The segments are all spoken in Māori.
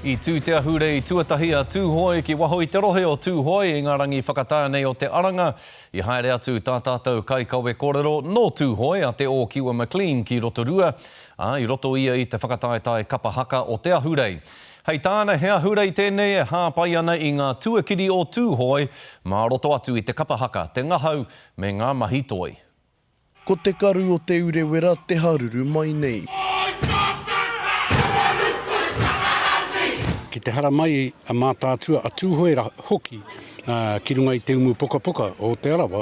I tū te ahurei tuatahia tūhoi ki waho I te rohe o tūhoi I ngā rangi whakatāia nei o te aranga. I haere atu tā tātou kai kawe kōrero no tūhoi a te o Kiwa McLean ki Rotorua. I roto ia I te whakataetai kapa haka o te ahurei. Hei tāna he ahurei tēnei e hāpai ana I ngā tuakiri o tūhoi mā roto atu I te kapa haka, te ngahau me ngā mahitoi. Ko te karu o te urewera te haruru mai nei. Ki te hara mai a mātātua a tūhoera hoki ki runga I te umu poka poka o te arawa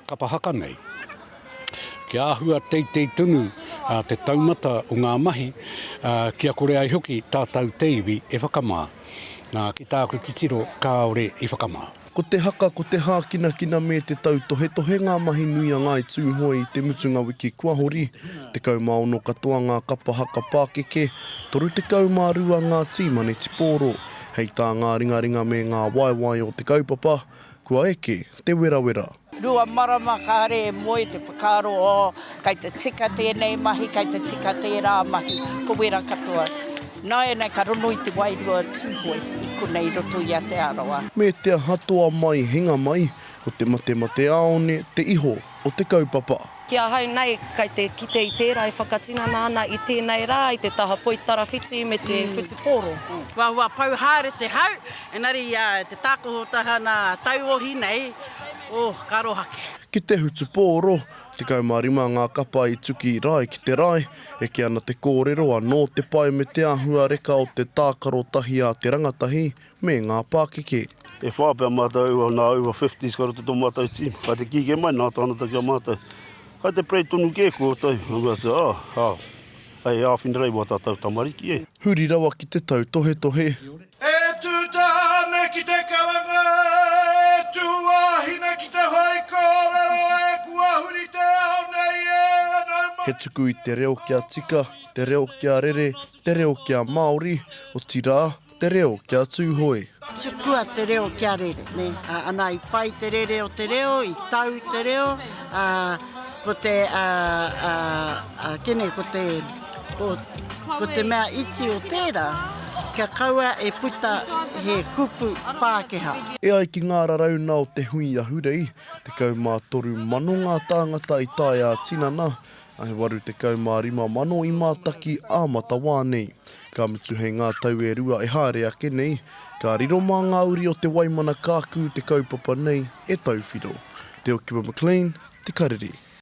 kapa haka nei. Ki āhua teitei tunu te taumata o ngā mahi kia kore ai hoki tātou teiwi e whakamā. Ki tāku titiro kāore I whakamā. Ko te haka, ko te hākinakina me te tautohe tohe ngā mahi nui a ngā I tūhoi I te mutunga wiki kua hori, te kaumaono katoa ngā kapa haka Pākeke, toru te kaumārua ngā tīmane Tiporo, hei tā ngā ringaringa me ngā waiwai o te kaupapa, kua eke te werawera. Rua marama ka re moe te pakaro o, kai te tika tēnei mahi, kai te tika tērā mahi, ko wera katoa. Nā nei ka rono I te wairua tūhoi I konei roto I a te arawa. Me te hatoa mai, hinga mai, ko te mate aone, te iho o te kaupapa. Kia hau nei, kai te kite I tērā I whakatinana ana I tēnei rā, I te taha poitara whiti me te whitiporo. Wahua pau haere te hau, enari te tākoho tahana tauohi nei, karo hake. Ki te hutupōro, te kaumārima ngā kapa I tuki rai ki te rai, e ki ana te kōrero anō te pai me te āhua reka o te tākaro tahi a te rangatahi me ngā Pākeke. E whāpea mātou nā ua 50s karo te tō mātou tīm. Ka te kike mai nā tāna taki a mātou. Ka te prei tonu kē kua tau. Ngā se, hei āwhina rei wā tātou tamariki e. Huri rawa ki te tau tohe tohe. E tūtane ki te karanga, e tūahina ki te hoi kōrero, e kua huri te ao nei e anau. He tuku I te reo kia tika, te reo kia rere, te reo kia Māori, o tirā, te reo kia tūhoi. Tukua te reo kia rere, ne? Ana I pai te rere o te reo, I tau te reo, ko te, kene, ko te mea iti o tērā, kia kaua e puta he kupu Pākehā. E ai ki ngā rarauna o te hui ahurei, te kaumātoru mano ngā tāngata I tae a tinana, a he waru te kaumārima mano I mātaki āmata wānei. Ka mutu hei ngā tau e rua e haere ake nei, ka riro mā ngā uri o te waimana kāku te kaupapa nei e tauwhiro. Te o Kiwa McLean, te kariri.